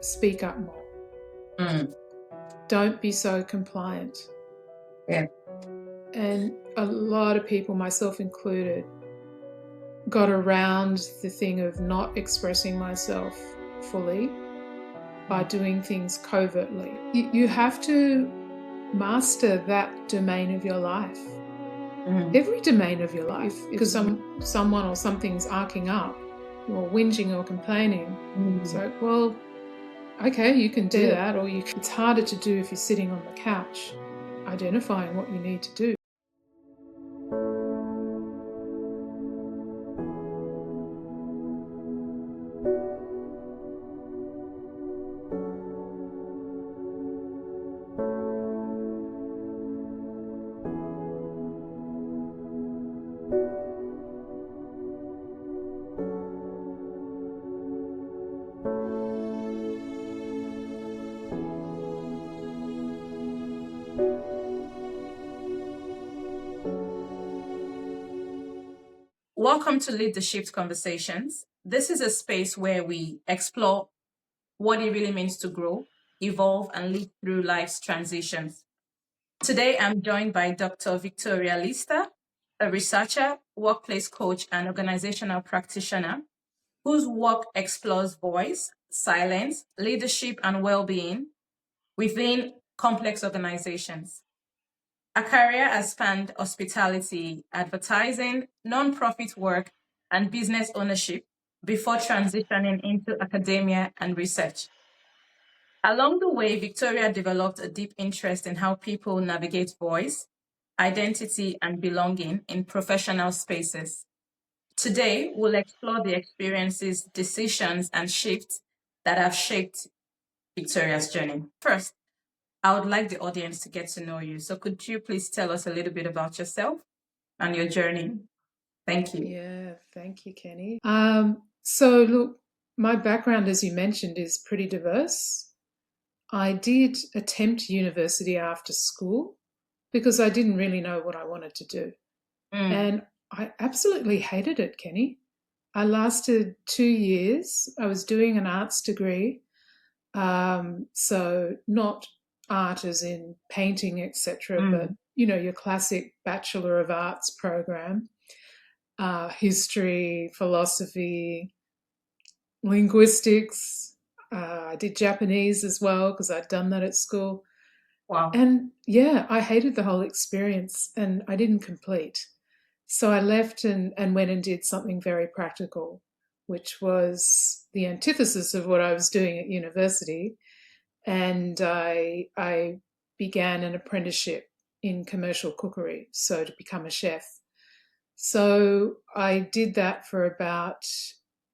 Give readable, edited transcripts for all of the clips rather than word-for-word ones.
speak up more. Mm. Don't be so compliant. Yeah. And a lot of people, myself included, got around the thing of not expressing myself fully by doing things covertly. You have to master that domain of your life. Mm. Every domain of your life, because someone or something's arcing up or whinging or complaining. So, well, okay, you can do that, or it's harder to do if you're sitting on the couch, identifying what you need to do. Welcome to Lead the Shift Conversations. This is a space where we explore what it really means to grow, evolve, and lead through life's transitions. Today, I'm joined by Dr. Victoria Lista, a researcher, workplace coach, and organizational practitioner whose work explores voice, silence, leadership, and well-being within complex organizations. Her career has spanned hospitality, advertising, nonprofit work, and business ownership before transitioning into academia and research. Along the way, Victoria developed a deep interest in how people navigate voice, identity, and belonging in professional spaces. Today, we'll explore the experiences, decisions, and shifts that have shaped Victoria's journey. First, I would like the audience to get to know you. So could you please tell us a little bit about yourself and your journey? Thank you. Yeah, thank you, Kenny. So look, my background, as you mentioned, is pretty diverse. I did attempt university after school because I didn't really know what I wanted to do. And I absolutely hated it, Kenny. I lasted 2 years. I was doing an arts degree. So not art as in painting, etc., but, your classic Bachelor of Arts program, history, philosophy, linguistics. I did Japanese as well because I'd done that at school. Wow. And yeah, I hated the whole experience and I didn't complete. So I left and went and did something very practical, which was the antithesis of what I was doing at university. And I began an apprenticeship in commercial cookery, so to become a chef. So I did that for about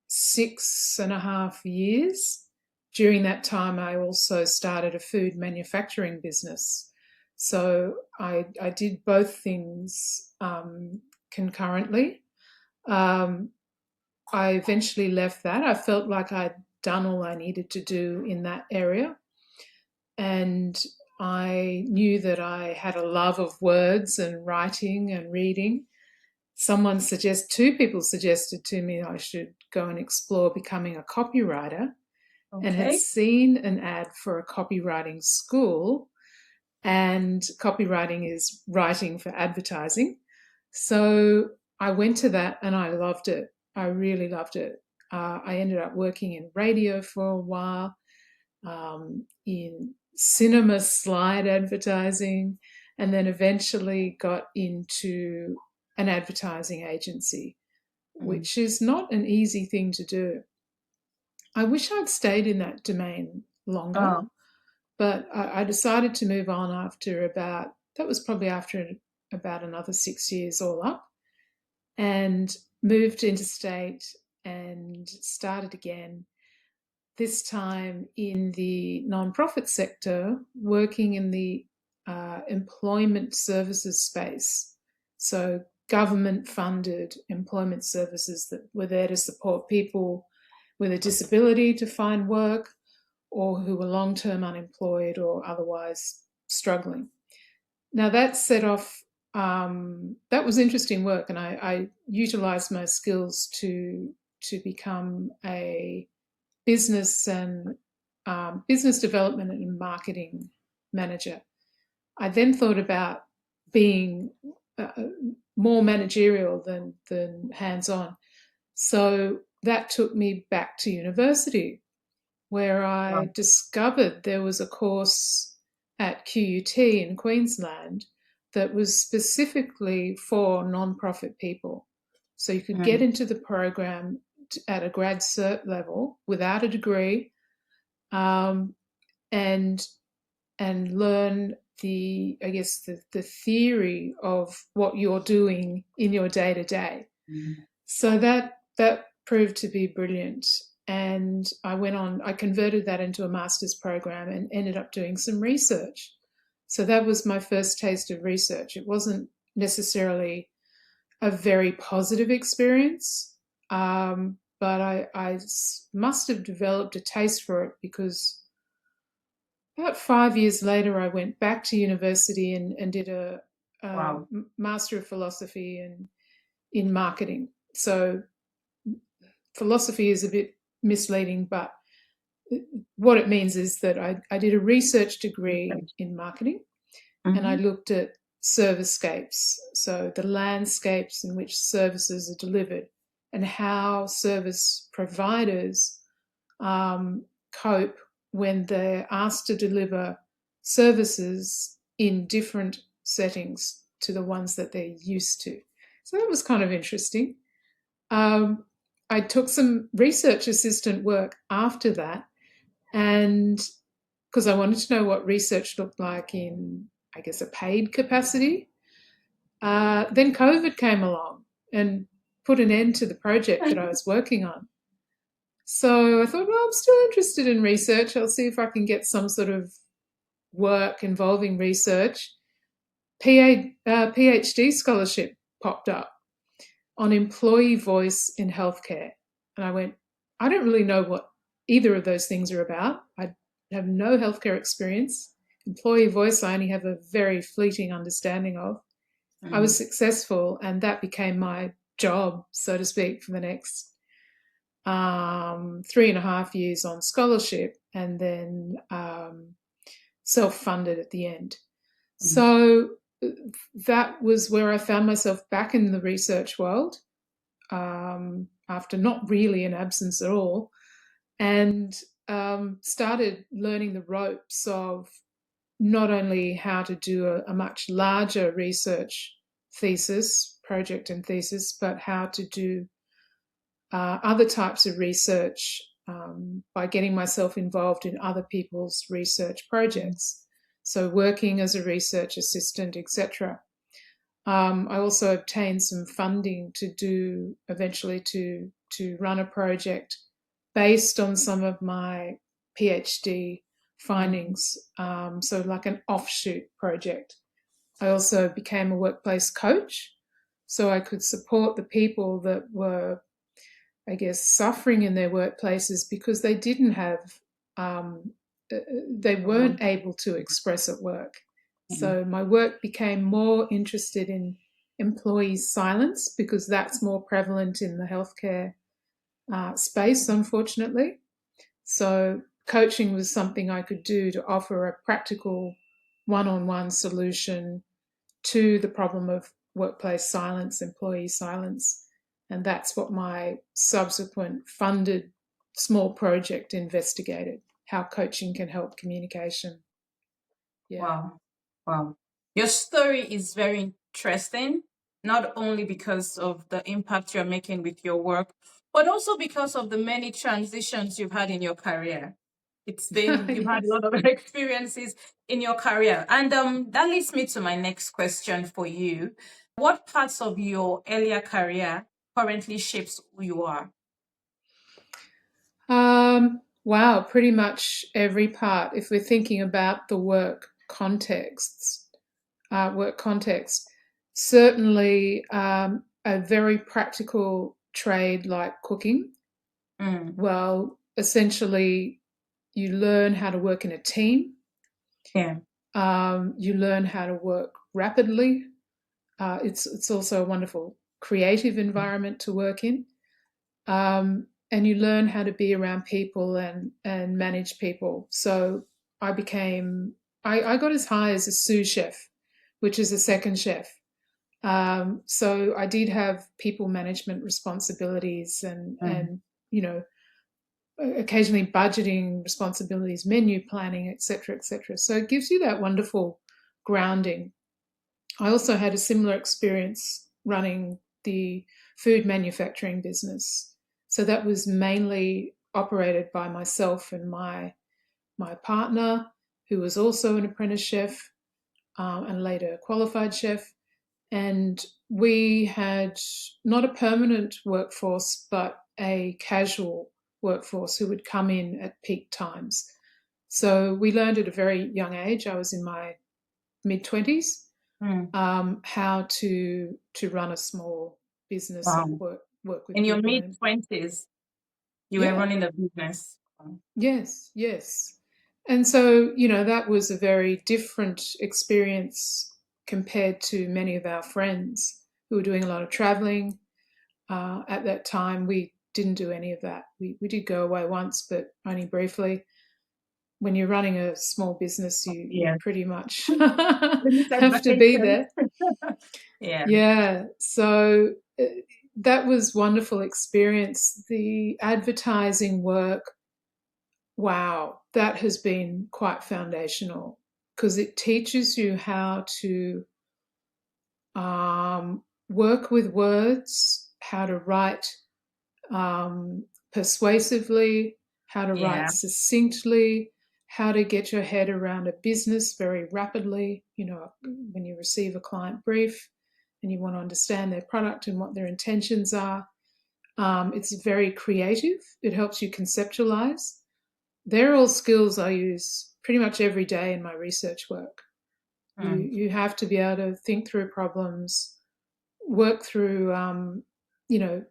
6.5 years. During that time, I also started a food manufacturing business. So I did both things concurrently. I eventually left that. I felt like I'd done all I needed to do in that area. And I knew that I had a love of words and writing and reading. Two people suggested to me I should go and explore becoming a copywriter, and had seen an ad for a copywriting school, and copywriting is writing for advertising. So I went to that and I loved it. I really loved it. I ended up working in radio for a while, in cinema slide advertising, and then eventually got into an advertising agency, which is not an easy thing to do. I wish I'd stayed in that domain longer, but I decided to move on after about another 6 years all up, and moved interstate and started again, this time in the nonprofit sector, working in the employment services space. So government-funded employment services that were there to support people with a disability to find work, or who were long-term unemployed or otherwise struggling. Now that set off, that was interesting work, and I utilised my skills to become a business and business development and marketing manager. I then thought about being more managerial than hands-on. So that took me back to university, where I Wow. discovered there was a course at QUT in Queensland that was specifically for non-profit people. So you could get Mm. into the program at a grad cert level without a degree, um, and learn the theory of what you're doing in your day to day. Mm. So that proved to be brilliant. And I converted that into a master's program and ended up doing some research. So that was my first taste of research. It wasn't necessarily a very positive experience, but I must have developed a taste for it because about 5 years later, I went back to university and did a Wow. Master of Philosophy in marketing. So philosophy is a bit misleading, but what it means is that I did a research degree in marketing, and I Mm-hmm. looked at servicescapes, so the landscapes in which services are delivered and how service providers cope when they're asked to deliver services in different settings to the ones that they're used to. So that was kind of interesting. Um, I took some research assistant work after that, and because I wanted to know what research looked like in, I guess, a paid capacity. Then COVID came along and put an end to the project that I was working on. So I thought, well, I'm still interested in research. I'll see if I can get some sort of work involving research. PhD scholarship popped up on employee voice in healthcare. And I went, I don't really know what either of those things are about. I have no healthcare experience. Employee voice, I only have a very fleeting understanding of. I Mm. was successful, and that became my job, so to speak, for the next 3.5 years on scholarship, and then self-funded at the end. Mm. So that was where I found myself back in the research world, after not really an absence at all, and started learning the ropes of not only how to do a much larger research project and thesis, but how to do other types of research by getting myself involved in other people's research projects. So working as a research assistant, etc. I also obtained some funding to do eventually to run a project based on some of my PhD Mm. findings. So like an offshoot project. I also became a workplace coach, so I could support the people that were, I guess, suffering in their workplaces because they didn't have, um, they weren't able to express at work. Mm. So my work became more interested in employee silence because that's more prevalent in the healthcare space, unfortunately. So coaching was something I could do to offer a practical one-on-one solution to the problem of workplace silence, employee silence. And that's what my subsequent funded small project investigated, how coaching can help communication. Yeah. Wow. Wow. Your story is very interesting, not only because of the impact you're making with your work, but also because of the many transitions you've had in your career. You've had a Yes. lot of experiences in your career. And that leads me to my next question for you. What parts of your earlier career currently shapes who you are? Wow, pretty much every part. If we're thinking about the work context, certainly a very practical trade like cooking. Mm. Well, essentially, you learn how to work in a team. Yeah. You learn how to work rapidly. It's also a wonderful creative environment to work in. and you learn how to be around people and manage people. So I got as high as a sous chef, which is a second chef. So I did have people management responsibilities Mm. and you know occasionally budgeting responsibilities, menu planning, etc., etc. So it gives you that wonderful grounding. I also had a similar experience running the food manufacturing business. So that was mainly operated by myself and my partner, who was also an apprentice chef and later a qualified chef. And we had not a permanent workforce, but a casual workforce who would come in at peak times. So we learned at a very young age, I was in my mid 20s, Mm. how to run a small business and Wow. work with In your people. mid And 20s, you were yeah, running a business. Wow. yes, yes. And so, that was a very different experience compared to many of our friends who were doing a lot of traveling. At that time, we didn't do any of that. We did go away once, but only briefly. When you're running a small business, you Yeah. pretty much Limited have to be vacation. there. Yeah. Yeah. So that was wonderful experience. The advertising work, wow, that has been quite foundational because it teaches you how to work with words, how to write persuasively, how to write Yeah. succinctly, how to get your head around a business very rapidly. When you receive a client brief and you want to understand their product and what their intentions are, it's very creative. It helps you conceptualize. They're all skills I use pretty much every day in my research work. You Mm. you have to be able to think through problems, work through,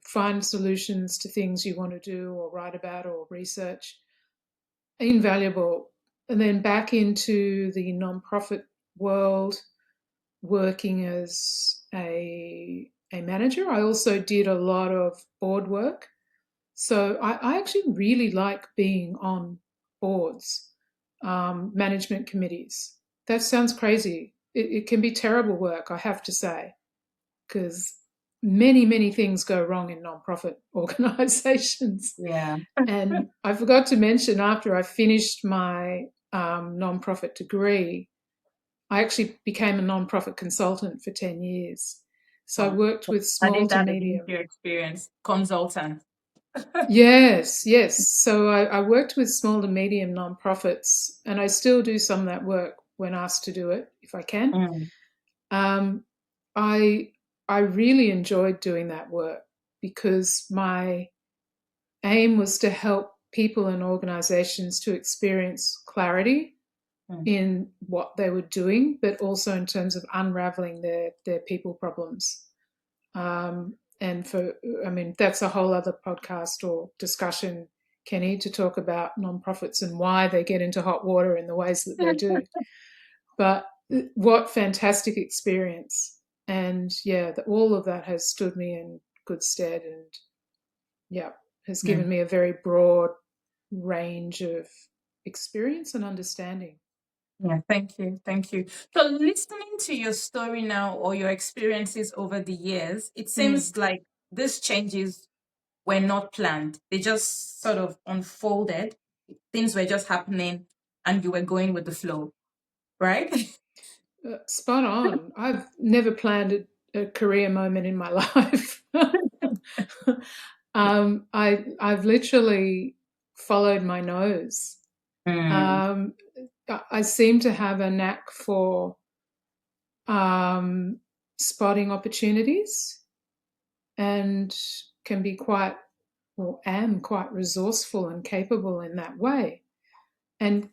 find solutions to things you want to do or write about or research. Invaluable. And then back into the nonprofit world, working as a manager. I also did a lot of board work. So I actually really like being on boards, management committees. That sounds crazy. It can be terrible work, I have to say, because many, many things go wrong in nonprofit organizations. Yeah. And I forgot to mention, after I finished my nonprofit degree, I actually became a nonprofit consultant for 10 years. So I Wow. worked with small Adding to that again to medium. your experience, consultant. Yes, yes. So I worked with small to medium nonprofits, and I still do some of that work when asked to do it, if I can. Mm. Um, I I really enjoyed doing that work because my aim was to help people and organizations to experience clarity Mm. in what they were doing, but also in terms of unraveling their people problems. And I mean, that's a whole other podcast or discussion, Kenny, to talk about nonprofits and why they get into hot water in the ways that they do. But what fantastic experience. And yeah, all of that has stood me in good stead and, yeah, has given Mm. me a very broad range of experience and understanding. Yeah, thank you. Thank you. So, listening to your story now or your experiences over the years, it Mm. seems like these changes were not planned. They just sort of unfolded. Things were just happening and you were going with the flow, right? Spot on. I've never planned a career moment in my life. I've literally followed my nose. Mm. Um, I seem to have a knack for spotting opportunities and can be quite, or am quite resourceful and capable in that way. And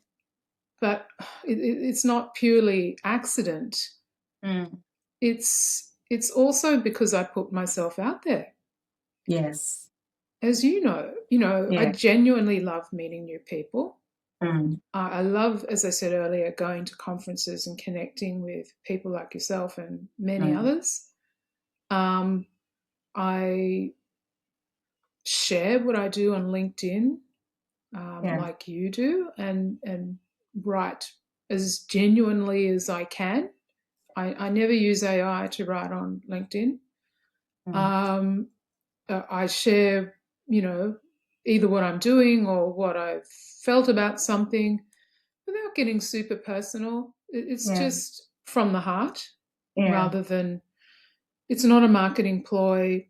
but it's not purely accident. Mm. It's also because I put myself out there. Yes. As I Yeah. genuinely love meeting new people. Mm. I love, as I said earlier, going to conferences and connecting with people like yourself and many Mm. others. Um, I share what I do on LinkedIn, Yeah. like you do, and write as genuinely as I can. I never use AI to write on LinkedIn. Mm. Um, I share, either what I'm doing or what I've felt about something without getting super personal. It's Yeah. just from the heart Yeah. rather than, it's not a marketing ploy.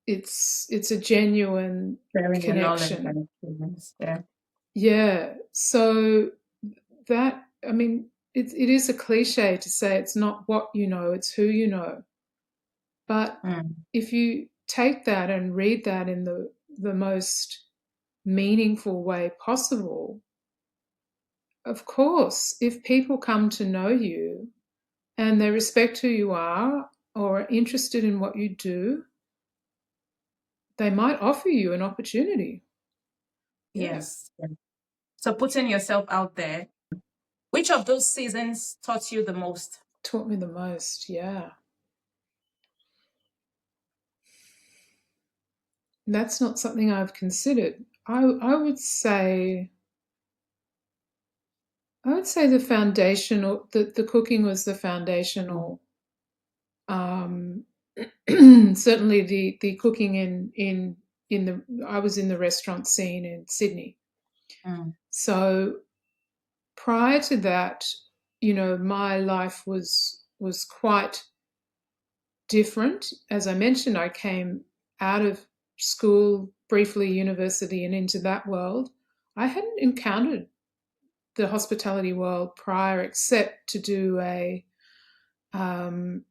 It's a genuine Sharing your knowledge connection. and experience. Yeah. Yeah. So that, I mean, it is a cliche to say it's not what you know, it's who you know. But Mm. if you take that and read that in the most meaningful way possible, of course, if people come to know you and they respect who you are or are interested in what you do, they might offer you an opportunity. Yeah. Yes. Yeah. So putting yourself out there, which of those seasons taught you the most? Taught me the most. Yeah. That's not something I've considered. I would say the foundational, the cooking was the Mm. foundational. Um, certainly the cooking in the I was in the restaurant scene in Sydney. Mm. So prior to that, my life was quite different. As I mentioned, I came out of school, briefly university, and into that world. I hadn't encountered the hospitality world prior, except to do a. Um,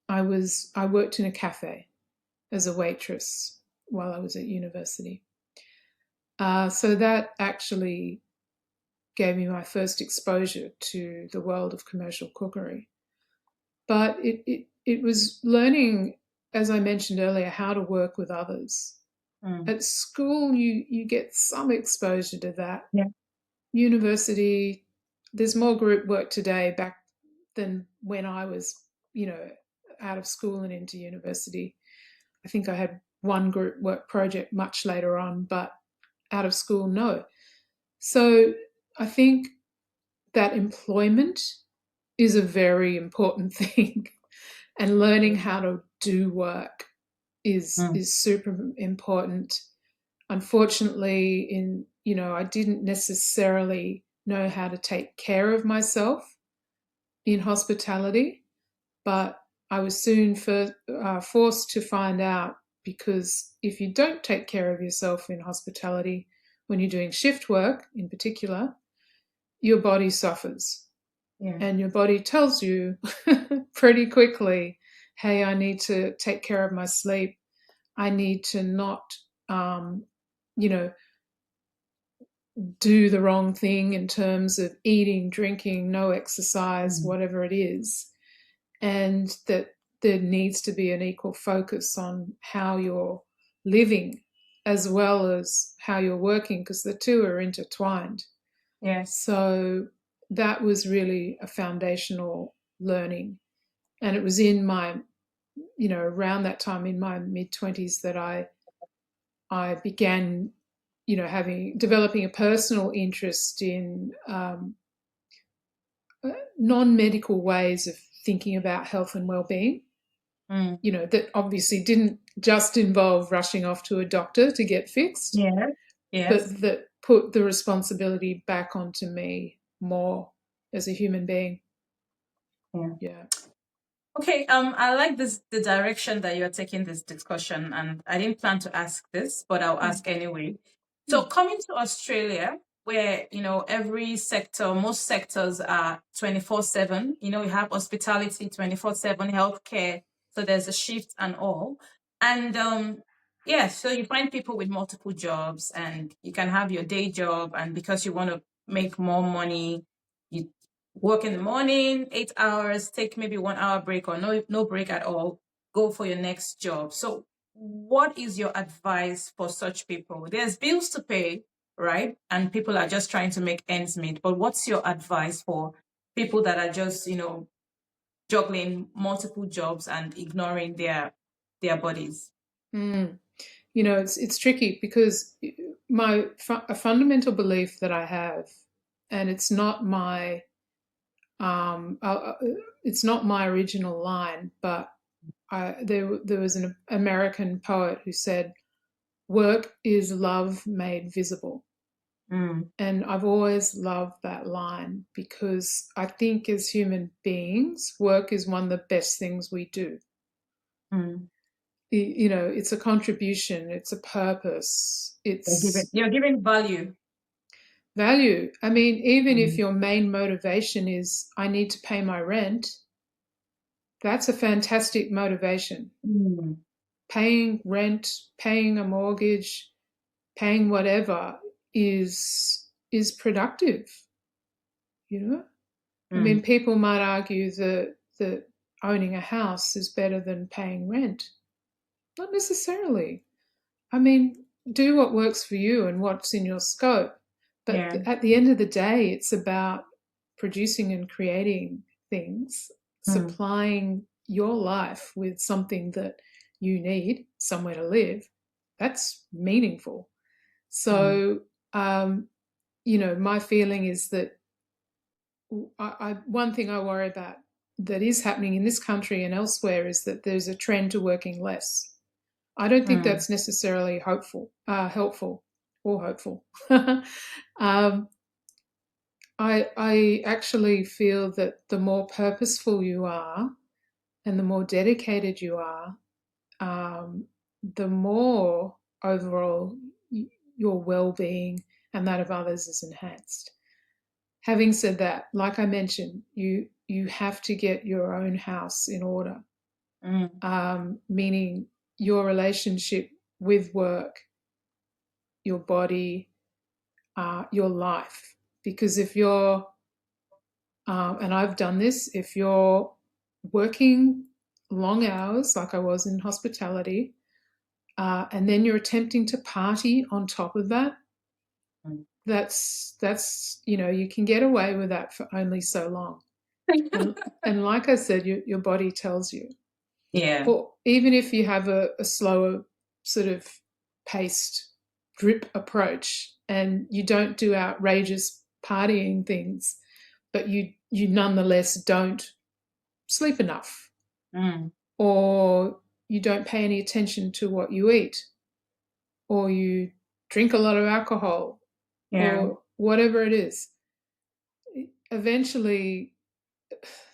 I worked in a cafe as a waitress while I was at university. So that actually gave me my first exposure to the world of commercial cookery. But it was learning, as I mentioned earlier, how to work with others. Mm. At school, you get some exposure to that. Yeah. University, there's more group work today back than when I was, you know, out of school and into university. I think I had one group work project much later on, but out of school, no. So I think that employment is a very important thing, and learning how to do work Mm. is super important. Unfortunately, I didn't necessarily know how to take care of myself in hospitality, but I was soon forced to find out, because if you don't take care of yourself in hospitality, when you're doing shift work in particular, your body suffers. Yeah. And your body tells you pretty quickly, hey, I need to take care of my sleep. I need to not, um, you know, do the wrong thing in terms of eating, drinking, no exercise, Mm. whatever it is. And that there needs to be an equal focus on how you're living as well as how you're working, because the two are intertwined. Yes. So that was really a foundational learning. And it was in my, around that time in my mid 20s that I began, developing a personal interest in non-medical ways of thinking about health and well-being. Mm. That obviously didn't just involve rushing off to a doctor to get fixed, Yeah. Yes. but that put the responsibility back onto me more as a human being. Yeah. Yeah. Okay, I like the direction that you're taking this discussion, and I didn't plan to ask this, but I'll Mm. ask anyway. So Mm. coming to Australia, where every sector, most sectors are 24/7. We have hospitality 24/7, healthcare, so there's a shift and all. And yeah, so you find people with multiple jobs, and you can have your day job, and because you want to make more money, you work in the morning, 8 hours, take maybe 1 hour break or no break at all, go for your next job. So what is your advice for such people? There's bills to pay, right? And people are just trying to make ends meet. But what's your advice for people that are just, juggling multiple jobs and ignoring their bodies? Mm. It's tricky because a fundamental belief that I have, and it's not my original line, but there was an American poet who said, "Work is love made visible." Mm, And I've always loved that line because I think as human beings, work is one of the best things we do. mm. It's a contribution, it's a purpose, it's You're giving value. value. I mean, even if Mm, your main motivation is, I need to pay my rent, that's a fantastic motivation. mm, Paying rent, paying a mortgage, paying whatever is productive, you know? I mean, mm, people might argue that owning a house is better than paying rent. Not necessarily. I mean, do what works for you and what's in your scope. But yeah. at the end of the day, it's about producing and creating things, Mm, supplying your life with something that you need, somewhere to live. That's meaningful. mm, So, my feeling is that one thing I worry about that is happening in this country and elsewhere is that there's a trend to working less. I don't think mm, that's necessarily helpful or hopeful. um, I actually feel that the more purposeful you are and the more dedicated you are, the more overall your well-being and that of others is enhanced. Having said that, like I mentioned, you have to get your own house in order, mm, meaning your relationship with work, your body, your life. Because if you're, and I've done this, if you're working long hours, like I was in hospitality, and then you're attempting to party on top of that, mm. that's you can get away with that for only so long. And and like I said, your body tells you. Yeah. Or even if you have a slower sort of paced drip approach and you don't do outrageous partying things, but you nonetheless don't sleep enough, Mm, or you don't pay any attention to what you eat, or you drink a lot of alcohol, yeah. or whatever it is, eventually,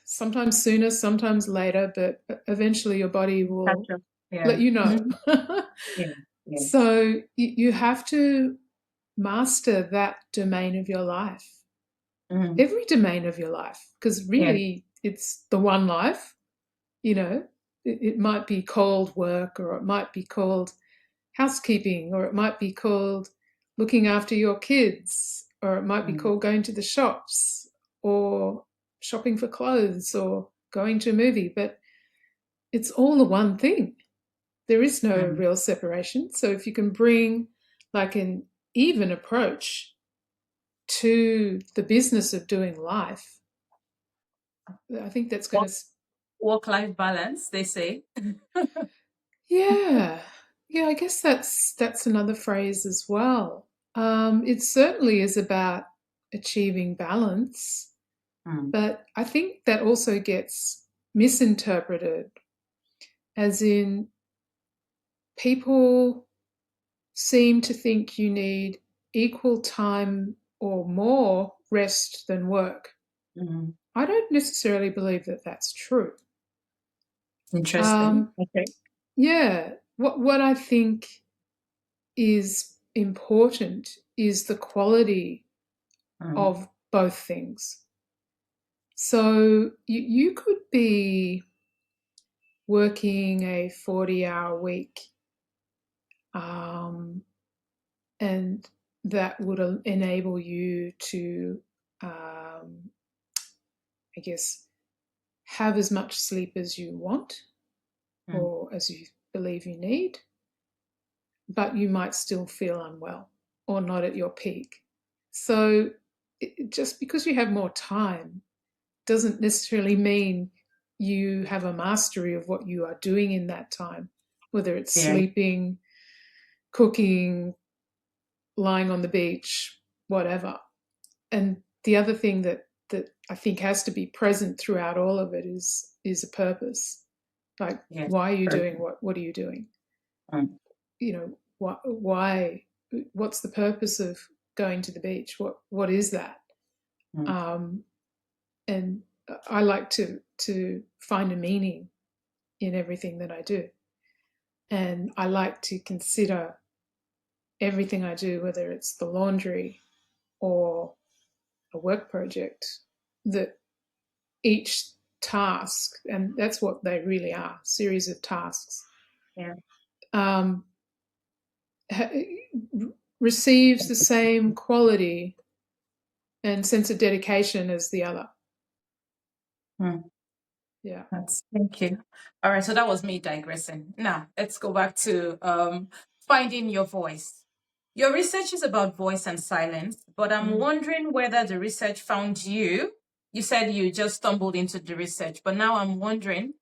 sometimes sooner, sometimes later, but eventually your body will Catch up. Yeah. let you know. Mhm. Yeah. Yes. So you have to master that domain of your life, Mm, every domain of your life, because yeah. really it's the one life. You know, it might be called work, or it might be called housekeeping, or it might be called looking after your kids, or it might be Mm, called going to the shops, or shopping for clothes, or going to a movie. But it's all the one thing. There is no mm. real separation. So if you can bring like an even approach to the business of doing life, I think that's going Work, to, work-life balance, they say. yeah, yeah. I guess that's another phrase as well. It certainly is about achieving balance, Mm, but I think that also gets misinterpreted, as in people seem to think you need equal time or more rest than work. mm. I don't necessarily believe that that's true. Interesting. Um, Okay. yeah, what I think is important is the quality Mm, of both things. So you could be working a 40-hour week, um, and that would enable you to, I guess, have as much sleep as you want mm, or as you believe you need, but you might still feel unwell or not at your peak. So just because you have more time doesn't necessarily mean you have a mastery of what you are doing in that time. whether it's Yeah. sleeping, cooking, lying on the beach, whatever. And the other thing that I think has to be present throughout all of it is a purpose. Like, Yes. why are you doing what are you doing? Mm. You know, why what's the purpose of going to the beach? What is that? Mm. And I like to find a meaning in everything that I do. And I like to consider everything I do, whether it's the laundry or a work project, that each task, and that's what they really are, series of tasks, Yeah. um, receives the same quality and sense of dedication as the other. Mm. Yeah. Thank you. All right, so that was me digressing. Now let's go back to finding your voice. Your research is about voice and silence, but I'm wondering whether the research found you. You said you just stumbled into the research, but now I'm wondering,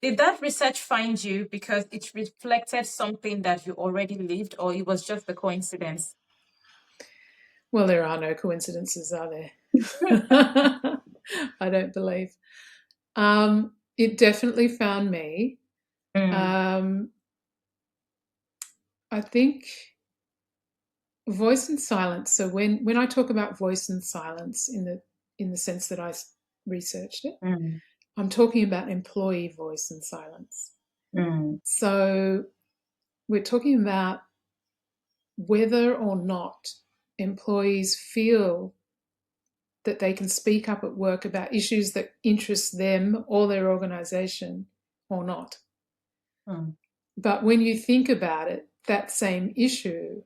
did that research find you because it reflected something that you already lived, or it was just a coincidence? Well, there are no coincidences, are there? I don't believe. It definitely found me. Mm. I think voice and silence. So when I talk about voice and silence in the sense that I researched it, Mm. I'm talking about employee voice and silence. Mm. So we're talking about whether or not employees feel that they can speak up at work about issues that interest them or their organization or not. Mm. But when you think about it, that same issue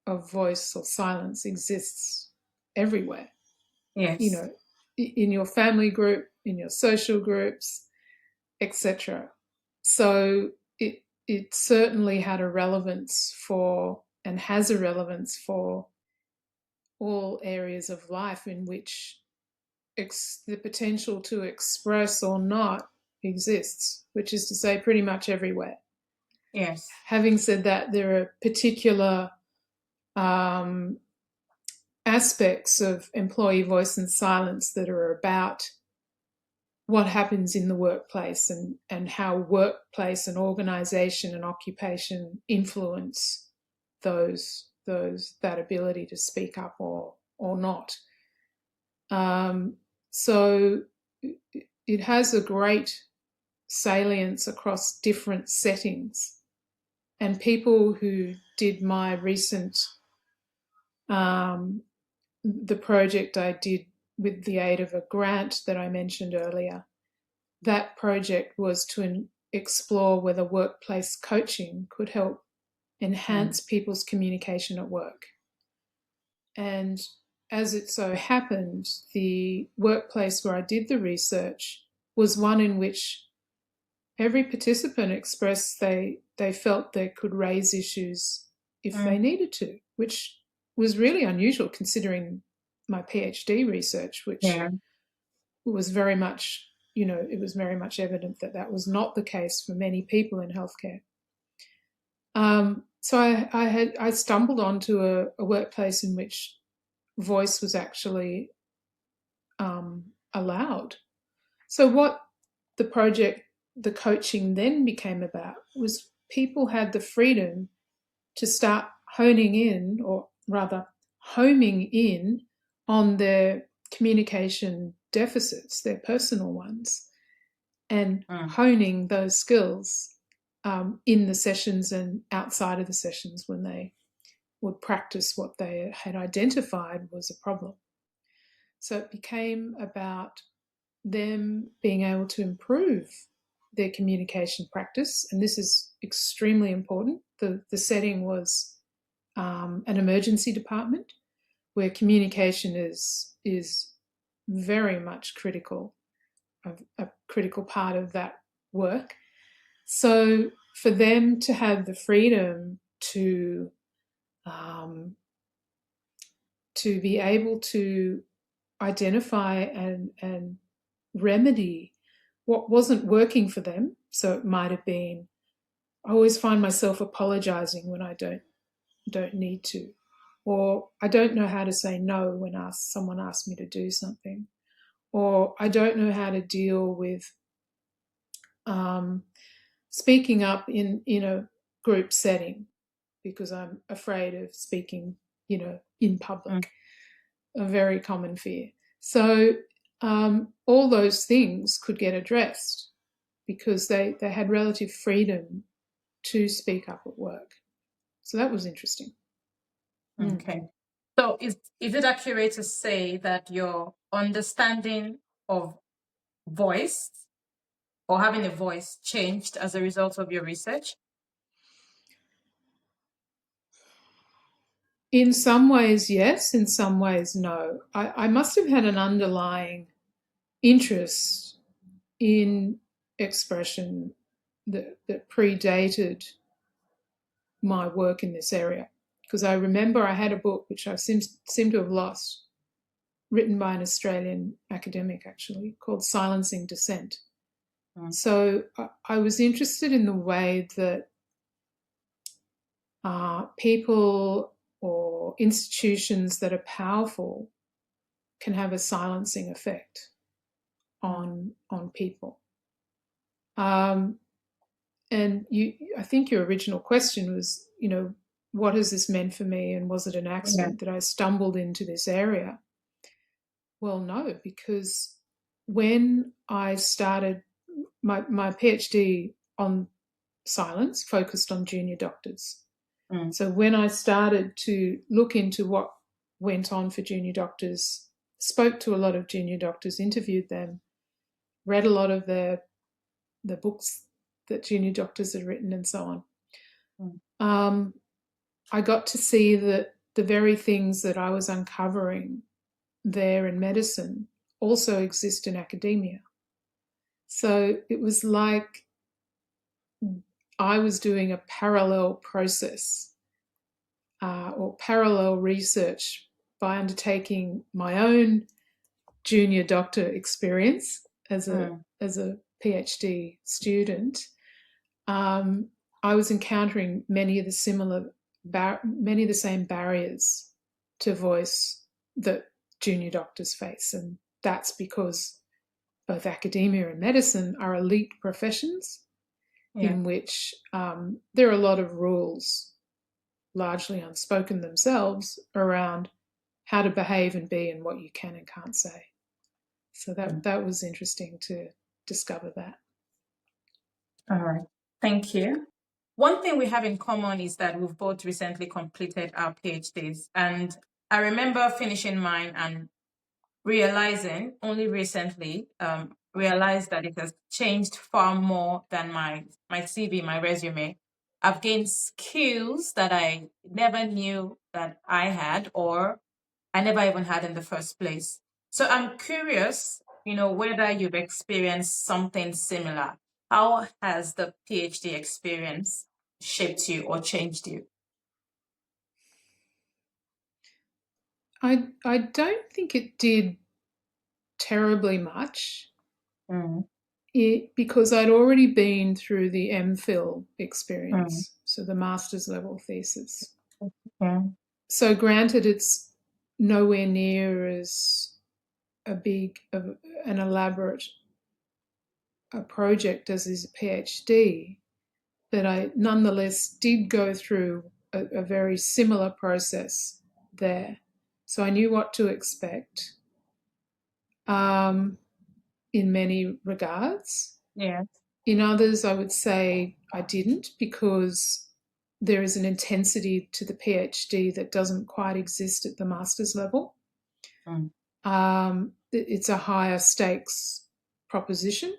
of voice or silence exists everywhere. You Yes. know, in your family group, in your social groups, etc. So it certainly had a relevance for, and has a relevance for, all areas of life in which the potential to express or not exists, which is to say, pretty much everywhere. Yes. Having said that, there are particular um, aspects of employee voice and silence that are about what happens in the workplace, and how workplace and organization and occupation influence that ability to speak up or not. So it has a great salience across different settings. And people who did my recent, the project I did with the aid of a grant that I mentioned earlier, that project was to explore whether workplace coaching could help Mm. enhance people's communication at work. And as it so happened, the workplace where I did the research was one in which every participant expressed they felt they could raise issues if they Mm. needed to, which was really unusual considering my PhD research, which Yeah. was very much, it was very much evident that that was not the case for many people in healthcare. So I stumbled onto a workplace in which voice was actually allowed. So what the project, the coaching then became about was people had the freedom to start honing in, or rather homing in, on their communication deficits, their personal ones, and Mm. honing those skills in the sessions and outside of the sessions when they would practice what they had identified was a problem. So it became about them being able to improve their communication practice, and this is extremely important. The setting was an emergency department where communication is very much critical, a critical part of that work. So for them to have the freedom um, to be able to identify and remedy what wasn't working for them. So it might have been, I always find myself apologizing when I don't need to, or I don't know how to say no when someone asks me to do something, or I don't know how to deal with um, speaking up in a group setting because I'm afraid of speaking, in Mm. public, a very common fear. So all those things could get addressed because they had relative freedom to speak up at work. So that was interesting. Mm. Okay. So is it accurate to say that your understanding of voice or having a voice changed as a result of your research? In some ways, yes. In some ways, no. I must have had an underlying interest in expression that predated my work in this area. Because I remember I had a book which I seem to have lost, written by an Australian academic actually, called Silencing Dissent. Mm. So I was interested in the way that people or institutions that are powerful can have a silencing effect Mm. on people. Um, and I think your original question was, what has this meant for me, and was it an Yeah. accident that I stumbled into this area? Well, no, because when I started my PhD on silence focused on junior doctors. Mm. So when I started to look into what went on for junior doctors, spoke to a lot of junior doctors, interviewed them, read a lot of the books that junior doctors had written, and so on. Mm. I got to see that the very things that I was uncovering there in medicine also exist in academia. So it was like I was doing a parallel process or parallel research by undertaking my own junior doctor experience as a Mm. as a PhD student. um, I was encountering many of the many of the same barriers to voice that junior doctors face, and that's because both academia and medicine are elite professions Yeah. in which there are a lot of rules, largely unspoken themselves, around how to behave and be and what you can and can't say. So Mm. that was interesting to discover that. All right. Thank you. One thing we have in common is that we've both recently completed our PhDs. And I remember finishing mine and realizing only recently, realized that it has changed far more than my CV, my resume. I've gained skills that I never knew that I had or I never even had in the first place. So I'm curious, whether you've experienced something similar. How has the PhD experience shaped you or changed you? I don't think it did terribly much Mm. because I'd already been through the MPhil Mm. experience, so the master's level thesis. Yeah. So, granted, it's nowhere near as a big, an elaborate a project as is a PhD, but I nonetheless did go through a very similar process there. So I knew what to expect um, in many regards. Yeah. In others, I would say I didn't because there is an intensity to the PhD that doesn't quite exist at the master's level. Mm. It's a higher stakes proposition.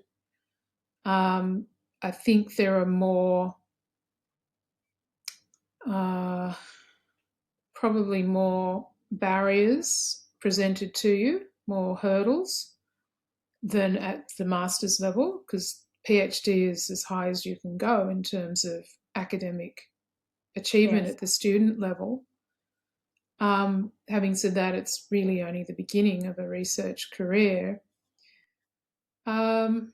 Um, I think there are more, uh, probably more barriers presented to you, more hurdles than at the master's level, because PhD is as high as you can go in terms of academic achievement Yes. at the student level. Having said that, it's really only the beginning of a research career. Um,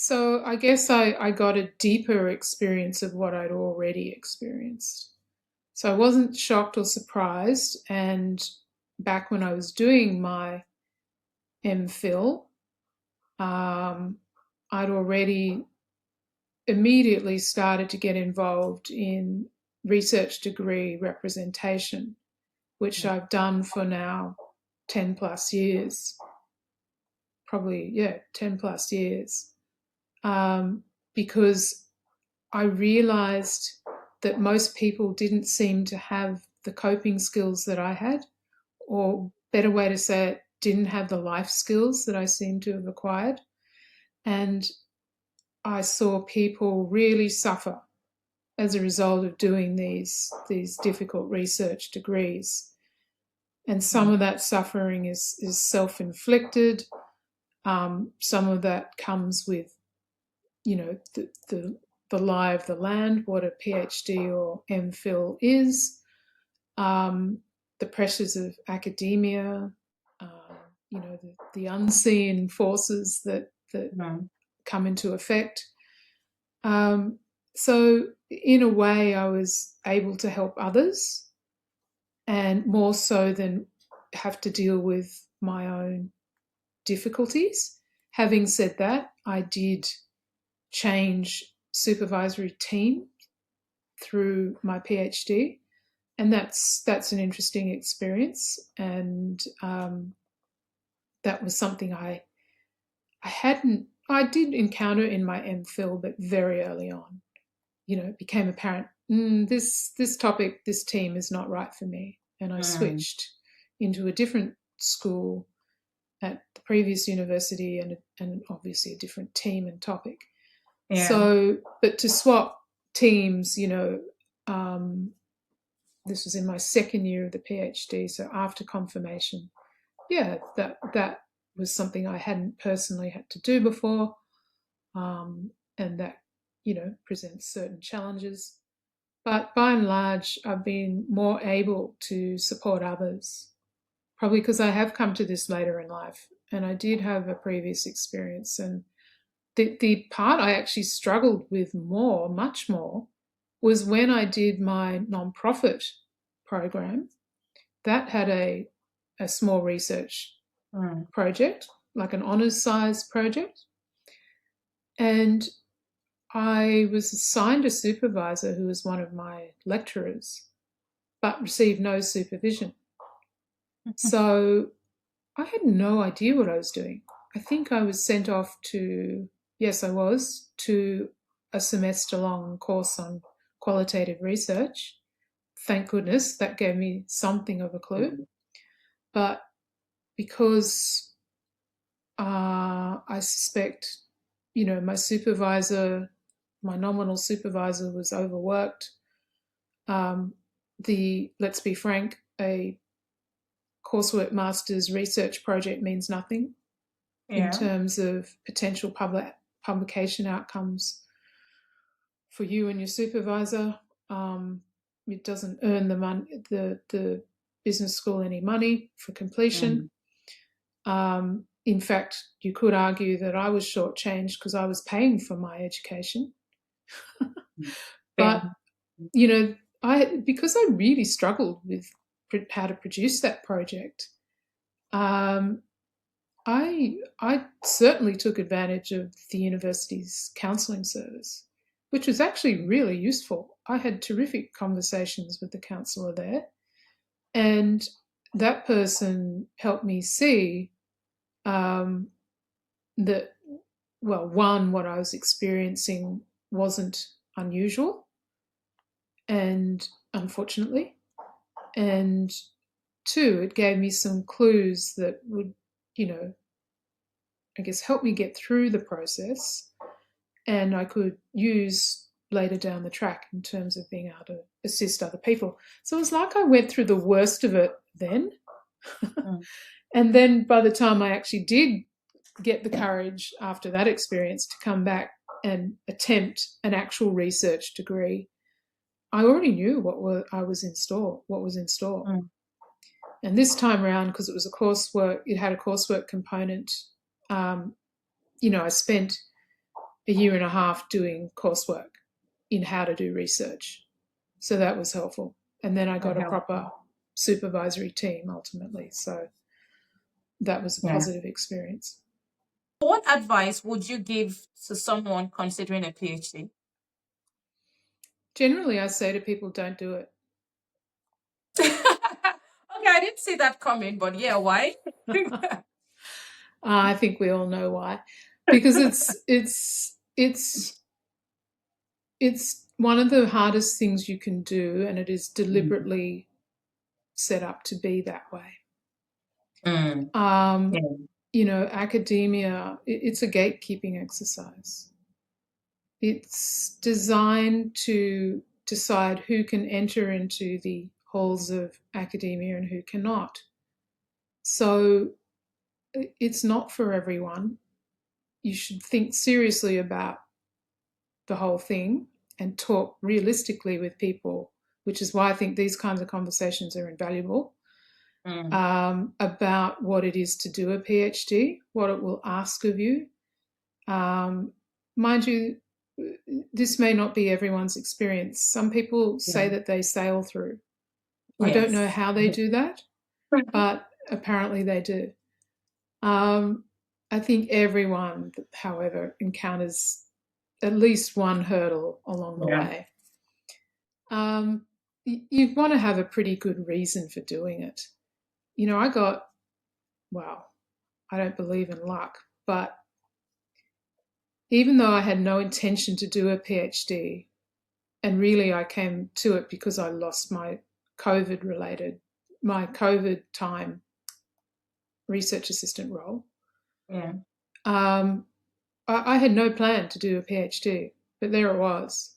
So I guess I got a deeper experience of what I'd already experienced. So I wasn't shocked or surprised. And back when I was doing my MPhil, I'd already immediately started to get involved in research degree representation, which I've done for now 10 plus years, probably, yeah, 10 plus years, because I realized that most people didn't seem to have the coping skills that I had, or better way to say it, didn't have the life skills that I seem to have acquired. And I saw people really suffer as a result of doing these difficult research degrees. And some of that suffering is self-inflicted. Some of that comes with, the lie of the land, what a PhD or MPhil is, the pressures of academia, the unseen forces that come into effect. So in a way, I was able to help others, and more so than have to deal with my own difficulties. Having said that, I did change supervisory team through my PhD, and that's an interesting experience. And that was something I did encounter in my MPhil, but very early on. It became apparent, this topic, this team is not right for me. And I switched into a different school at the previous university, and obviously a different team and topic. Yeah. So, but to swap teams, this was in my second year of the PhD, so after confirmation, yeah, that was something I hadn't personally had to do before, and that presents certain challenges. But by and large, I've been more able to support others, probably because I have come to this later in life, and I did have a previous experience. And the part I actually struggled with much more, was when I did my nonprofit program. That had a small research project, like an honours size project. And I was assigned a supervisor who was one of my lecturers, but received no supervision. So I had no idea what I was doing. I think I was sent off to, yes, I was, to a semester-long course on qualitative research. Thank goodness, that gave me something of a clue. But because I suspect, my supervisor, my nominal supervisor, was overworked. Let's be frank, a coursework master's research project means nothing in terms of potential publication outcomes for you and your supervisor. It doesn't earn the business school any money for completion. In fact, you could argue that I was shortchanged because I was paying for my education. But, because I really struggled with how to produce that project, I certainly took advantage of the university's counselling service, which was actually really useful. I had terrific conversations with the counsellor there, and that person helped me see that, well, one, what I was experiencing wasn't unusual, and unfortunately, and two, it gave me some clues that would, I guess, help me get through the process, and I could use later down the track in terms of being able to assist other people. So it was like I went through the worst of it then. And then by the time I actually did get the courage after that experience to come back and attempt an actual research degree, I already knew what was in store. And this time around, because it was it had a coursework component. I spent a year and a half doing coursework in how to do research. So that was helpful. And then I got a proper supervisory team ultimately. So that was a positive experience. What advice would you give to someone considering a PhD? Generally, I say to people, don't do it. Okay, I didn't see that coming, but yeah, why? I think we all know why. Because it's one of the hardest things you can do, and it is deliberately set up to be that way. You know, academia, it's a gatekeeping exercise. It's designed to decide who can enter into the halls of academia and who cannot. So it's not for everyone. You should think seriously about the whole thing and talk realistically with people, which is why I think these kinds of conversations are invaluable, about what it is to do a PhD, what it will ask of you. Mind you, this may not be everyone's experience. Some people say that they sail through. I don't know how they do that, but apparently they do. I think everyone, however, encounters at least one hurdle along the way. You want to have a pretty good reason for doing it. You know, I don't believe in luck, but even though I had no intention to do a PhD, and really I came to it because I lost my COVID time research assistant role. I had no plan to do a PhD, but there it was,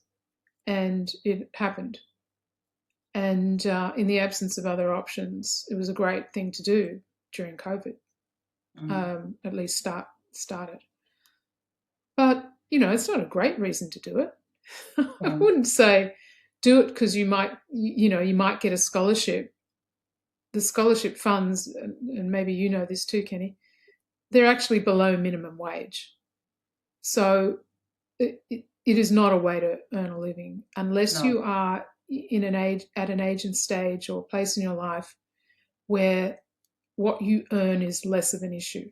and it happened. And in the absence of other options, it was a great thing to do during COVID. At least start it. But you know, it's not a great reason to do it. I wouldn't say do it because you might get a scholarship. The scholarship funds, and maybe you know this too, Kenny, they're actually below minimum wage. So it is not a way to earn a living unless you are at an age and stage or place in your life where what you earn is less of an issue.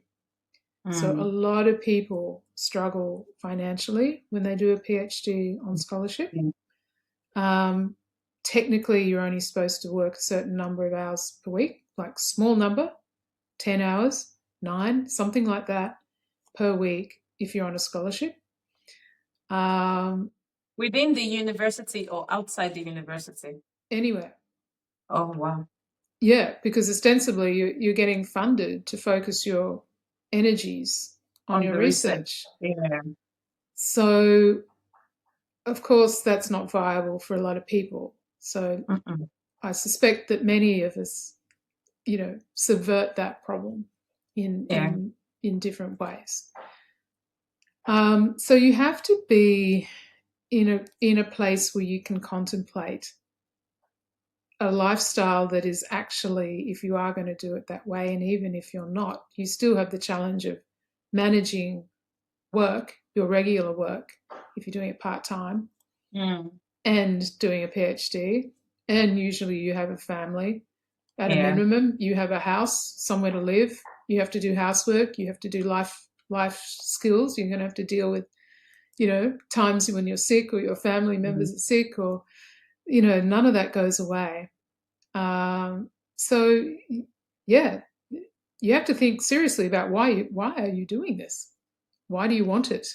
So a lot of people struggle financially when they do a PhD on scholarship. Technically, you're only supposed to work a certain number of hours per week, like small number, 10 hours, 9, something like that per week if you're on a scholarship. Within the university or outside the university? Anywhere. Oh, wow. Yeah, because ostensibly you're getting funded to focus your energies on your research. Yeah. So, of course, that's not viable for a lot of people. So I suspect that many of us, you know, subvert that problem in different ways. So you have to be in a place where you can contemplate a lifestyle that is actually, if you are going to do it that way, and even if you're not, you still have the challenge of managing work, your regular work, if you're doing it part-time, and doing a PhD. And usually you have a family. At a minimum, you have a house, somewhere to live. You have to do housework. You have to do life skills. You're going to have to deal with, you know, times when you're sick or your family members are sick, or, you know, none of that goes away. So, yeah, you have to think seriously about why are you doing this? Why do you want it?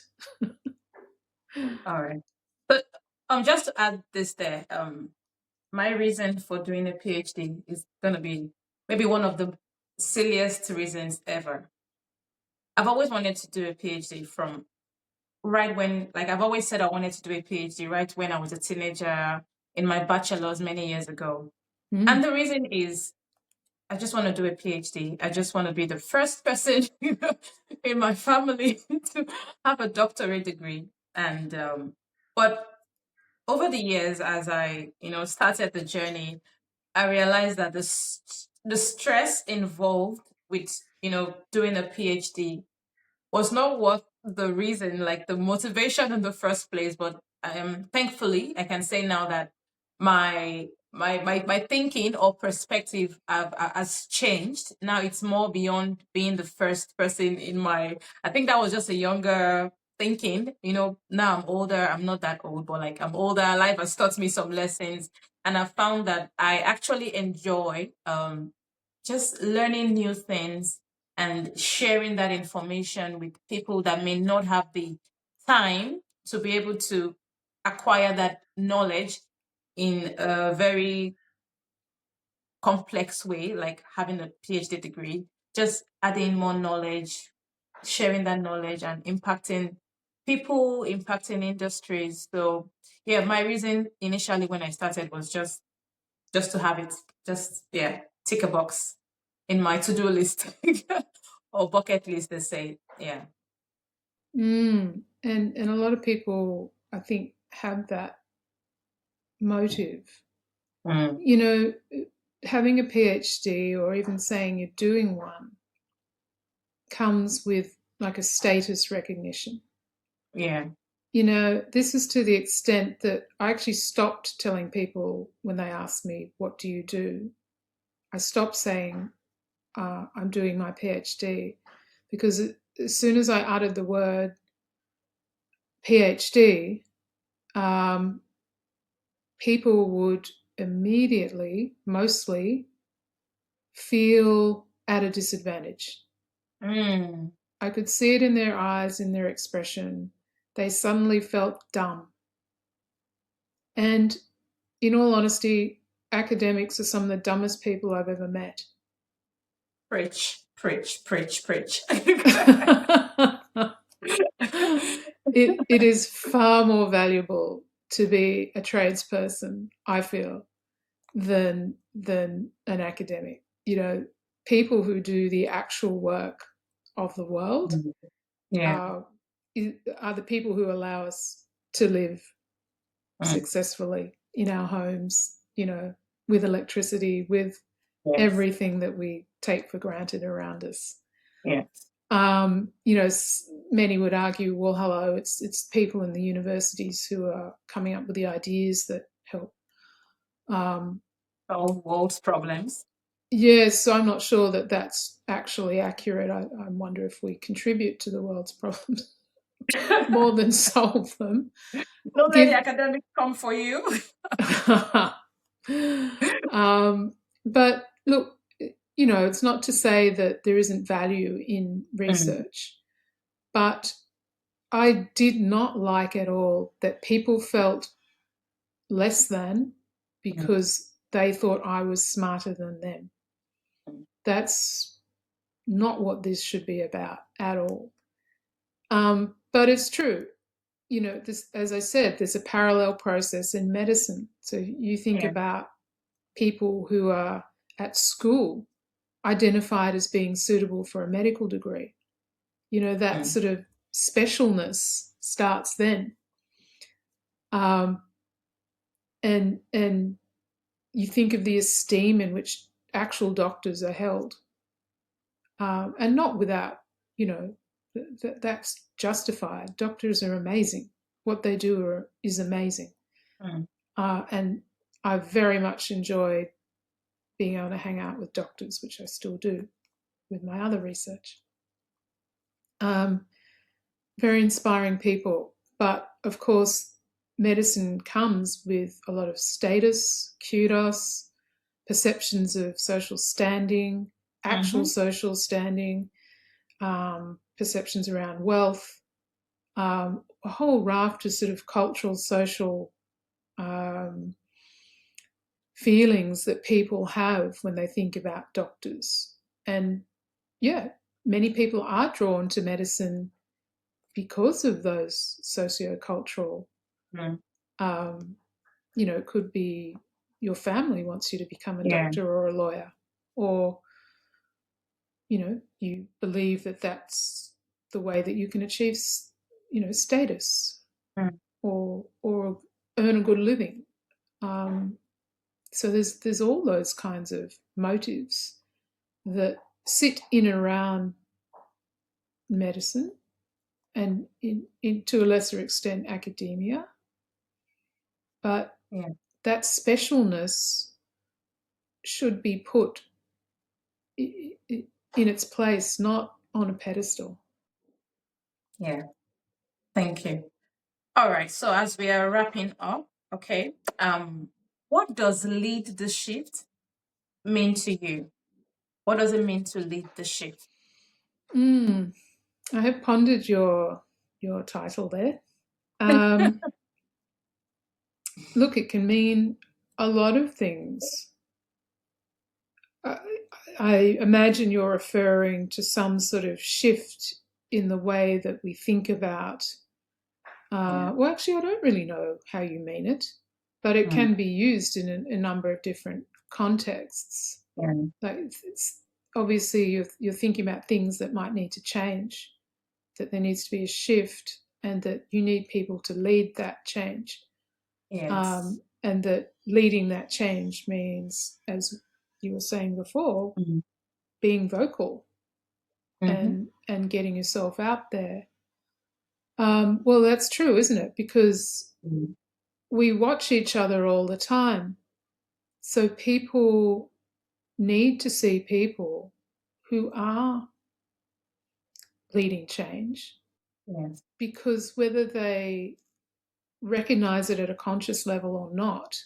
All right. But just to add this there, my reason for doing a PhD is going to be maybe one of the silliest reasons ever. I've always wanted to do a PhD from right when, like, I've always said I wanted to do a PhD right when I was a teenager in my bachelor's many years ago. And the reason is I just want to do a PhD. I just want to be the first person in my family to have a doctorate degree. And, but over the years, as I, started the journey, I realized that the stress involved with, doing a PhD was not worth the reason, like the motivation in the first place. But thankfully, I can say now that my thinking or perspective has changed. Now it's more beyond being the first person in my. I think that was just a younger thinking. Now I'm older. I'm not that old, but like I'm older. Life has taught me some lessons, and I found that I actually enjoy just learning new things and sharing that information with people that may not have the time to be able to acquire that knowledge in a very complex way, like having a PhD degree, just adding more knowledge, sharing that knowledge, and impacting people, impacting industries. So, yeah, my reason initially when I started was just to have it, just yeah, tick a box in my to-do list or bucket list, they say. Yeah. And a lot of people, I think, have that motive. Mm. You know, having a PhD or even saying you're doing one comes with like a status recognition. Yeah. This is to the extent that I actually stopped telling people when they asked me, "What do you do?" I stopped saying, "I'm doing my PhD," because as soon as I uttered the word PhD, um, people would immediately, mostly, feel at a disadvantage. Mm. I could see it in their eyes, in their expression. They suddenly felt dumb. And in all honesty, academics are some of the dumbest people I've ever met. Preach, preach, preach, preach. It is far more valuable to be a tradesperson, I feel, than an academic. People who do the actual work of the world Yeah. are are the people who allow us to live Mm. successfully in our homes, with electricity, with Yes. everything that we take for granted around us. Yes. Many would argue, well, hello, it's people in the universities who are coming up with the ideas that help. Solve world's problems. Yes, so I'm not sure that that's actually accurate. I wonder if we contribute to the world's problems more than solve them. Don't let the Give, academics come for you. but look, it's not to say that there isn't value in Mm. research, but I did not like at all that people felt less than Mm. because they thought I was smarter than them. That's not what this should be about at all. But it's true. This, as I said, there's a parallel process in medicine. So you think Yeah. about people who are at school identified as being suitable for a medical degree. That Mm. sort of specialness starts then. Um, and you think of the esteem in which actual doctors are held, and not without, that's justified. Doctors are amazing. What they do is amazing. Mm. And I very much enjoy being able to hang out with doctors, which I still do with my other research. Um, Very inspiring people. But of course, medicine comes with a lot of status, kudos, perceptions of social standing, actual Mm-hmm. social standing, perceptions around wealth, a whole raft of sort of cultural, social um, feelings that people have when they think about doctors. And yeah, many people are drawn to medicine because of those socio-cultural. Mm. Um, it could be your family wants you to become a Yeah. doctor or a lawyer, or you believe that that's the way that you can achieve, status Mm. or earn a good living. Um, so there's all those kinds of motives that sit in and around medicine, and to a lesser extent academia, but Yeah. that specialness should be put in its place, not on a pedestal. Yeah. Thank you. All right. So as we are wrapping up, okay, what does lead the shift mean to you? What does it mean to lead the shift? Mm, I have pondered your title there. Um, Look, it can mean a lot of things. I, I imagine you're referring to some sort of shift in the way that we think about. Yeah. Well, actually, I don't really know how you mean it, but it Mm. can be used in a number of different contexts. Yeah. Like it's obviously you're thinking about things that might need to change, that there needs to be a shift, and that you need people to lead that change. Yes. And that leading that change means, as you were saying before, Mm. being vocal Mm-hmm. and getting yourself out there. Well, that's true, isn't it? Because Mm. we watch each other all the time. So people need to see people who are leading change, Yes. because whether they recognize it at a conscious level or not,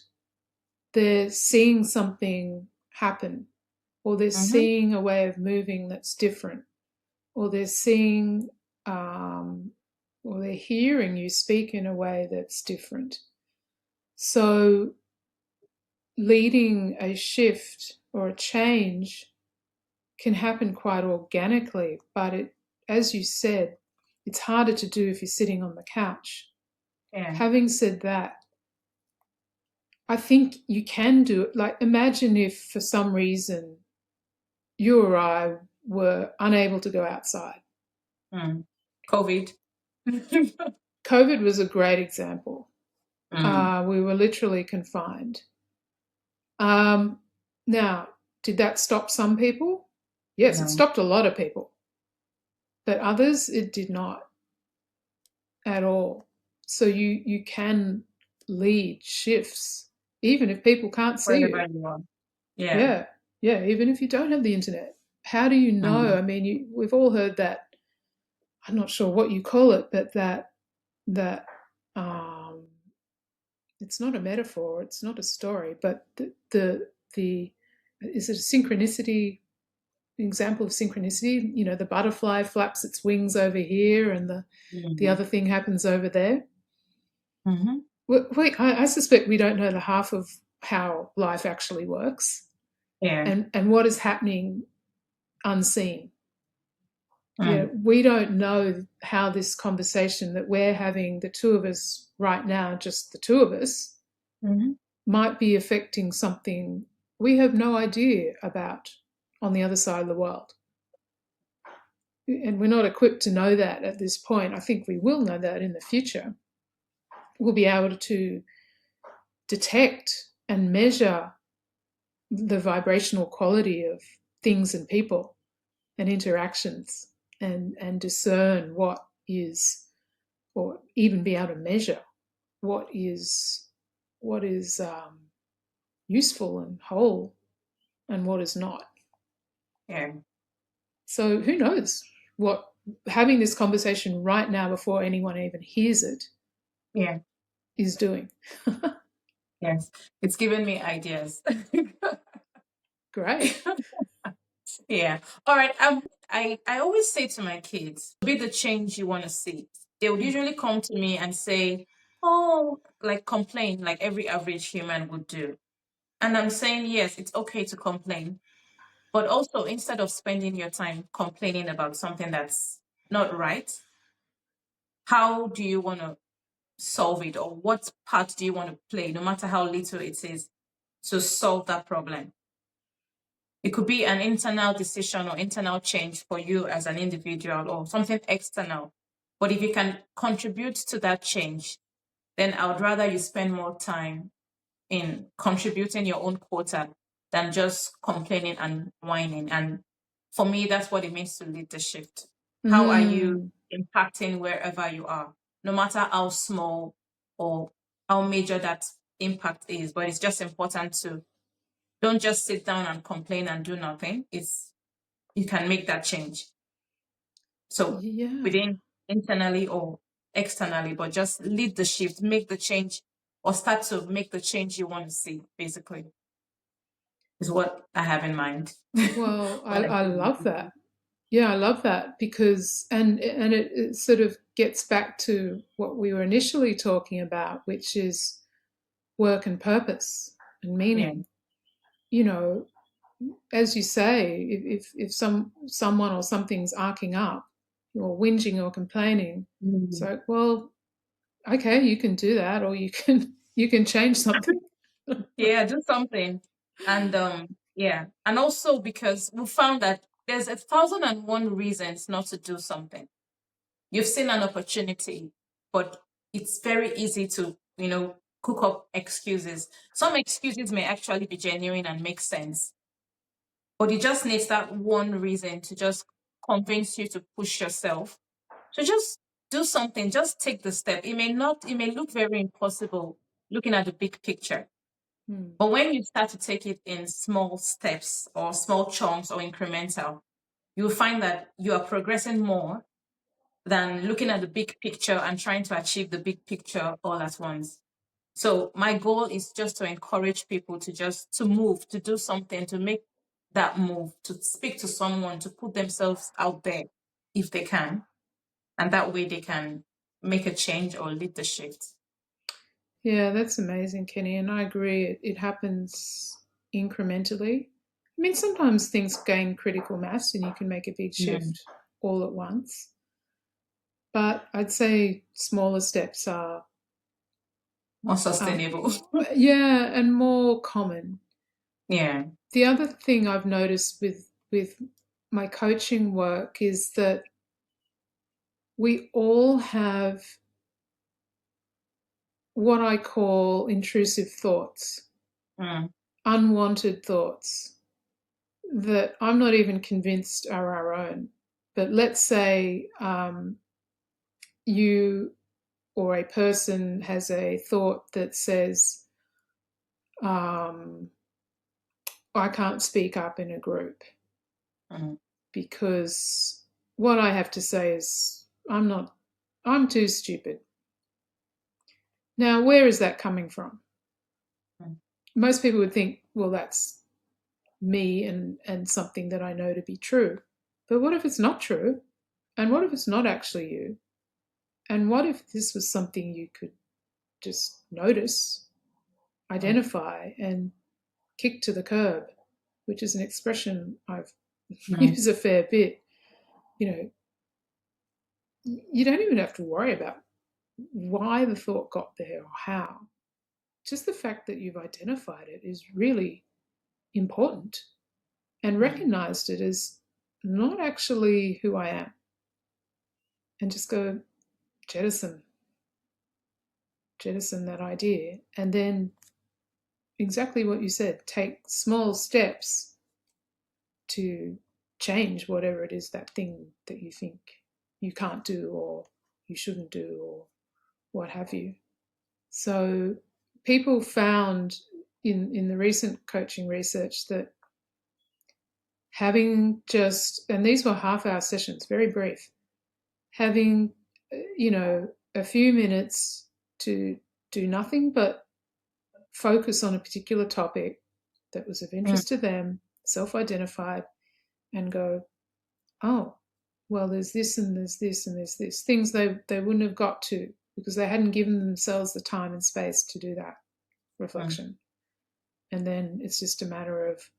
they're seeing something happen, or they're Mm-hmm. seeing a way of moving that's different, or they're seeing um, or they're hearing you speak in a way that's different. So leading a shift or a change can happen quite organically, but as you said, it's harder to do if you're sitting on the couch. Yeah. Having said that, I think you can do it. Like, imagine if for some reason you or I were unable to go outside. Mm. COVID. COVID was a great example. Mm. We were literally confined. Um, Now, did that stop some people? Yes, it No. stopped a lot of people, but others it did not at all. So you can lead shifts even if people can't see Wherever you. you are. Yeah. Yeah, yeah. Even if you don't have the internet, how do you know? Mm. I mean, we've all heard that. I'm not sure what you call it, but that um, it's not a metaphor, it's not a story, but the is it a synchronicity example of synchronicity? You know, the butterfly flaps its wings over here, and the Mm. other thing happens over there. Mm-hmm. I suspect we don't know the half of how life actually works, Yeah. and what is happening unseen. Yeah, Mm. we don't know how this conversation that we're having, the two of us right now, just the two of us, Mm-hmm. might be affecting something we have no idea about on the other side of the world. And we're not equipped to know that at this point. I think we will know that in the future. We'll be able to detect and measure the vibrational quality of things and people and interactions, and discern what is, or even be able to measure what is useful and whole and what is not. Yeah. So who knows what having this conversation right now before anyone even hears it Yeah. is doing. Yes. It's given me ideas. Great. Yeah. All right. I always say to my kids, be the change you want to see. They would Mm. usually come to me and say, "Oh," like complain, like every average human would do. And I'm saying, yes, it's okay to complain, but also instead of spending your time complaining about something that's not right, how do you want to solve it, or what part do you want to play, no matter how little it is, to solve that problem? It could be an internal decision or internal change for you as an individual, or something external. But if you can contribute to that change, then I would rather you spend more time in contributing your own quota than just complaining and whining. And for me, that's what it means to lead the shift. How are you Mm. impacting wherever you are, no matter how small or how major that impact is. But it's just important to don't just sit down and complain and do nothing. You can make that change. So Yeah. within internally or externally, but just lead the shift, make the change, or start to make the change you want to see, basically, is what I have in mind. Well, When I I say love lead that. Yeah, I love that because it sort of gets back to what we were initially talking about, which is work and purpose and yeah. meaning. You know, as you say, if someone or something's arcing up, or whinging or complaining, Mm. so well, okay, you can do that, or you can change something. Yeah, do something. And yeah. And also because we found that there's 1,001 reasons not to do something. You've seen an opportunity, but it's very easy to, cook up excuses. Some excuses may actually be genuine and make sense, but it just needs that one reason to just convince you to push yourself. So just do something, just take the step. It may look very impossible looking at the big picture. Hmm. But when you start to take it in small steps or small chunks or incremental, you'll find that you are progressing more than looking at the big picture and trying to achieve the big picture all at once. So my goal is just to encourage people to move, to do something, to make that move, to speak to someone, to put themselves out there if they can. And that way they can make a change or lead the shift. Yeah, that's amazing, Kenny, and I agree. It happens incrementally. I mean, sometimes things gain critical mass, and you can make a big Mm. shift all at once. But I'd say smaller steps More are sustainable. yeah, and more common. Yeah. The other thing I've noticed with my coaching work is that we all have what I call intrusive thoughts, Mm. unwanted thoughts that I'm not even convinced are our own. But let's say you or a person has a thought that says, um, I can't speak up in a group Mm. because what I have to say is, I'm too stupid. Now, where is that coming from? Mm. Most people would think, well, that's me and something that I know to be true. But what if it's not true? And what if it's not actually you? And what if this was something you could just notice, Mm. identify, and kick to the curb, which is an expression I've Mm. used a fair bit. You know, you don't even have to worry about why the thought got there or how. Just the fact that you've identified it is really important and Mm. recognized it as not actually who I am. And just go jettison, jettison that idea. And then exactly what you said, take small steps to change whatever it is, that thing that you think you can't do or you shouldn't do or what have you. So people found in the recent coaching research that having just, and these were half-hour sessions, very brief, having, a few minutes to do nothing but focus on a particular topic that was of Mm. interest to them, self-identified, and go, oh, well, there's this and there's this and there's this. Things they wouldn't have got to because they hadn't given themselves the time and space to do that Mm. reflection. And then it's just a matter of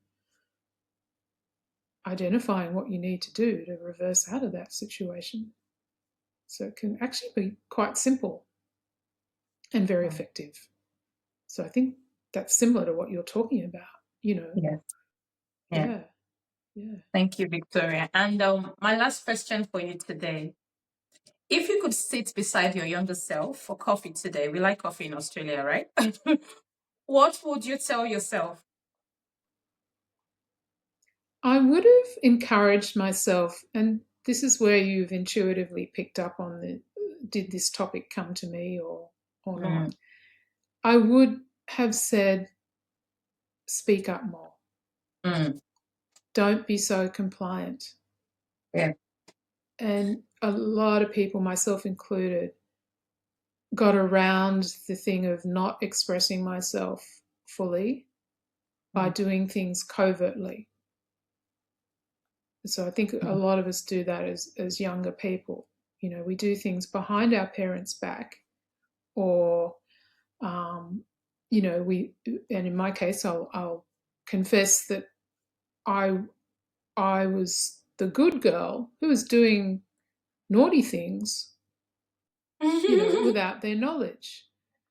identifying what you need to do to reverse out of that situation. So it can actually be quite simple and very Mm. effective. So I think that's similar to what you're talking about, you know. Yes. Yeah. Yeah, yeah. Thank you, Victoria. And my last question for you today. If you could sit beside your younger self for coffee today, we like coffee in Australia, right? What would you tell yourself? I would have encouraged myself, and this is where you've intuitively picked up on the did this topic come to me or Mm, not. I would have said speak up more. mm, Don't be so compliant. yeah. And a lot of people, myself included, got around the thing of not expressing myself fully by Mm, doing things covertly. So I think a mm, lot of us do that as younger people. You know, we do things behind our parents' back, or um, you know, and in my case, I'll confess that I I was the good girl who was doing naughty things, you know, without their knowledge.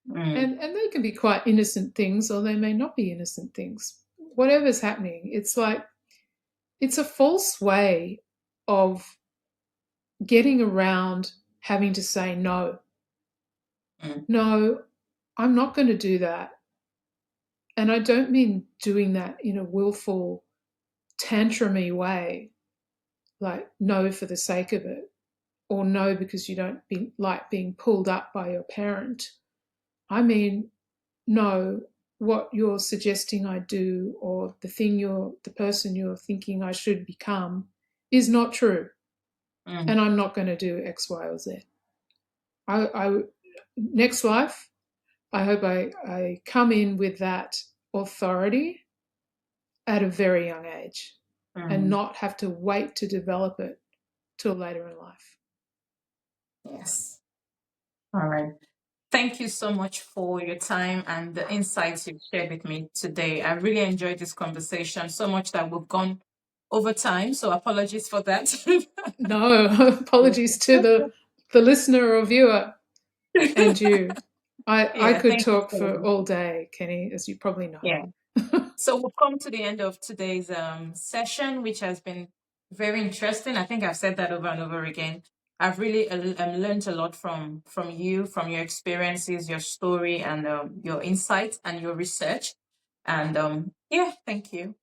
mm, And they can be quite innocent things, or they may not be innocent things. Whatever's happening, it's like it's a false way of getting around having to say no. mm, No, I'm not going to do that. And I don't mean doing that in a willful, tantrumy way, like no for the sake of it, or no because you don't like being pulled up by your parent. I mean, no, what you're suggesting I do, or the person you're thinking I should become, is not true. mm. And I'm not going to do X, Y, or Z. I next life, I hope I come in with that authority at a very young age and Mm. not have to wait to develop it till later in life. Yes. All right. Thank you so much for your time and the insights you've shared with me today. I really enjoyed this conversation so much that we've gone over time. So apologies for that. No, apologies to the listener or viewer and you. I Yeah, could thank you talk so for much. all day, Kenny, as you probably Yeah. know. So we've come to the end of today's session, which has been very interesting. I think I've said that over and over again. I've really learned a lot from you, from your experiences, your story, and your insights and your research. And yeah, thank you.